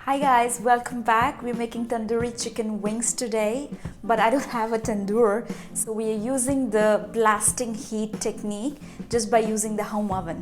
Hi guys, welcome back. We're making tandoori chicken wings today, but I don't have a tandoor, so we are using the blasting heat technique just by using the home oven.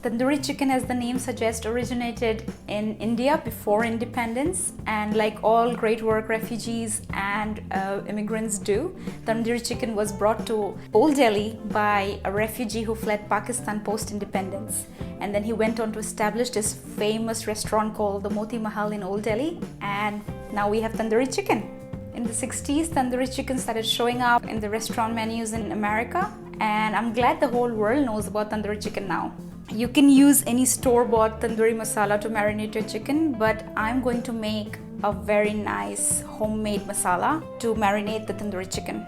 Tandoori chicken, as the name suggests, originated in India before independence, and like all great work refugees and immigrants do, tandoori chicken was brought to Old Delhi by a refugee who fled Pakistan post-independence. And then he went on to establish this famous restaurant called the Moti Mahal in Old Delhi, and now we have tandoori chicken. In the 60s, tandoori chicken started showing up in the restaurant menus in America, and I'm glad the whole world knows about tandoori chicken now. You can use any store-bought tandoori masala to marinate your chicken, but I'm going to make a very nice homemade masala to marinate the tandoori chicken.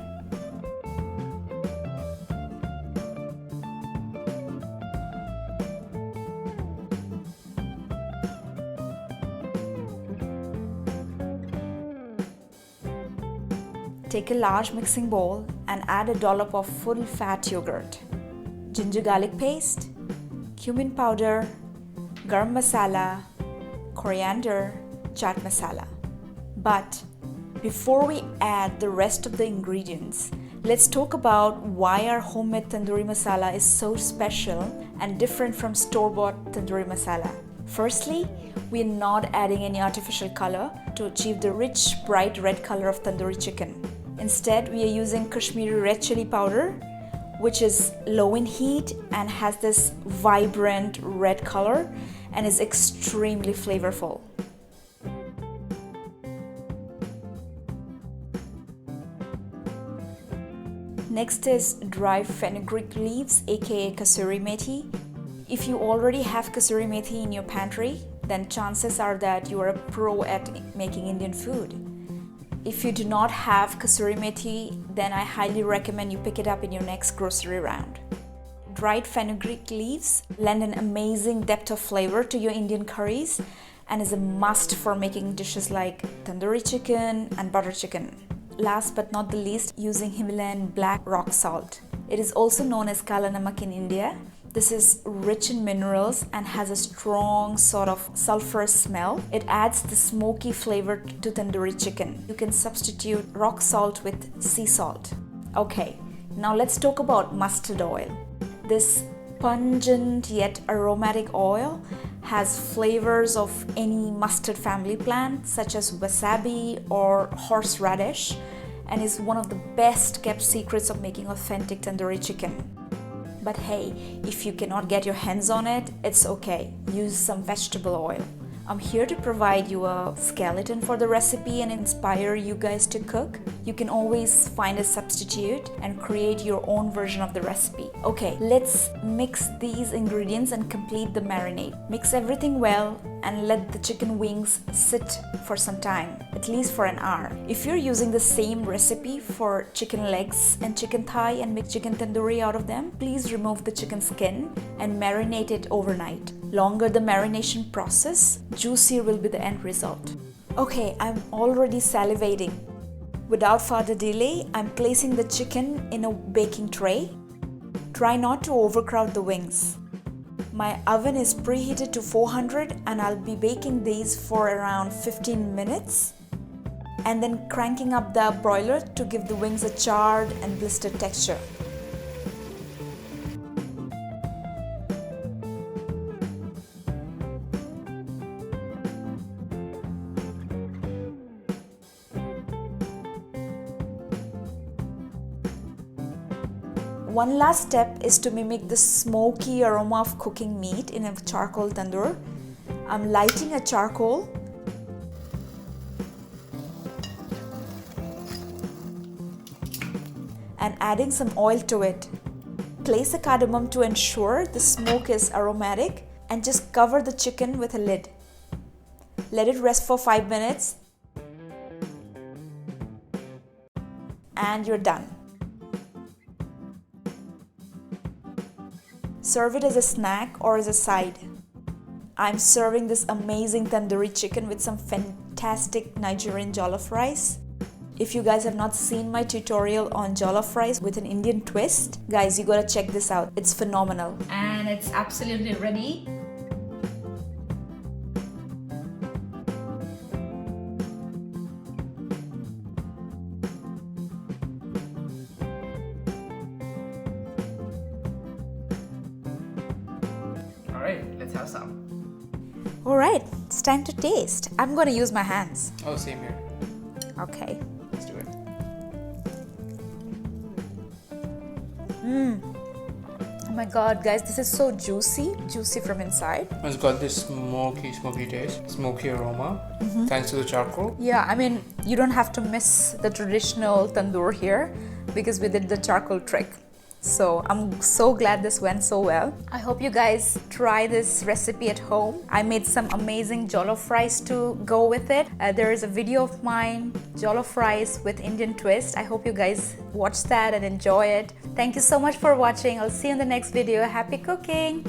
Take a large mixing bowl and add a dollop of full fat yogurt, ginger garlic paste, cumin powder, garam masala, coriander, chaat masala. But before we add the rest of the ingredients, let's talk about why our homemade tandoori masala is so special and different from store-bought tandoori masala. Firstly, we are not adding any artificial color to achieve the rich, bright red color of tandoori chicken. Instead, we are using Kashmiri red chili powder, which is low in heat and has this vibrant red color and is extremely flavorful. Next is dry fenugreek leaves, aka kasuri methi. If you already have kasuri methi in your pantry, then chances are that you are a pro at making Indian food. If you do not have kasuri methi, then I highly recommend you pick it up in your next grocery round. Dried fenugreek leaves lend an amazing depth of flavor to your Indian curries and is a must for making dishes like tandoori chicken and butter chicken. Last but not the least, using Himalayan black rock salt. It is also known as Kala Namak in India. This is rich in minerals and has a strong sort of sulfurous smell. It adds the smoky flavor to tandoori chicken. You can substitute rock salt with sea salt. Okay, now let's talk about mustard oil. This pungent yet aromatic oil has flavors of any mustard family plant such as wasabi or horseradish and is one of the best kept secrets of making authentic tandoori chicken. But hey, if you cannot get your hands on it, it's okay. Use some vegetable oil. I'm here to provide you a skeleton for the recipe and inspire you guys to cook. You can always find a substitute and create your own version of the recipe. Okay, let's mix these ingredients and complete the marinade. Mix everything well and let the chicken wings sit for some time, at least for an hour. If you're using the same recipe for chicken legs and chicken thigh and make chicken tandoori out of them, please remove the chicken skin and marinate it overnight. Longer the marination process, juicier will be the end result. Okay, I'm already salivating. Without further delay, I'm placing the chicken in a baking tray. Try not to overcrowd the wings. My oven is preheated to 400 and I'll be baking these for around 15 minutes and then cranking up the broiler to give the wings a charred and blistered texture. One last step is to mimic the smoky aroma of cooking meat in a charcoal tandoor. I'm lighting a charcoal and adding some oil to it. Place the cardamom to ensure the smoke is aromatic and just cover the chicken with a lid. Let it rest for 5 minutes and you're done. Serve it as a snack or as a side. I'm serving this amazing tandoori chicken with some fantastic Nigerian jollof rice. If you guys have not seen my tutorial on jollof rice with an Indian twist, guys, you gotta check this out. It's phenomenal. And it's absolutely ready. Alright, it's time to taste. I'm gonna use my hands. Oh, same here. Okay. Let's do it. Oh my god, guys, this is so juicy from inside. It's got this smoky taste, smoky aroma, thanks to the charcoal. Yeah, I mean, you don't have to miss the traditional tandoor here because we did the charcoal trick. So I'm so glad this went so well. I hope you guys try this recipe at home. I made some amazing jollof rice to go with it. There is a video of mine, jollof rice with Indian twist. I hope you guys watch that and enjoy it. Thank you so much for watching. I'll see you in the next video. Happy cooking!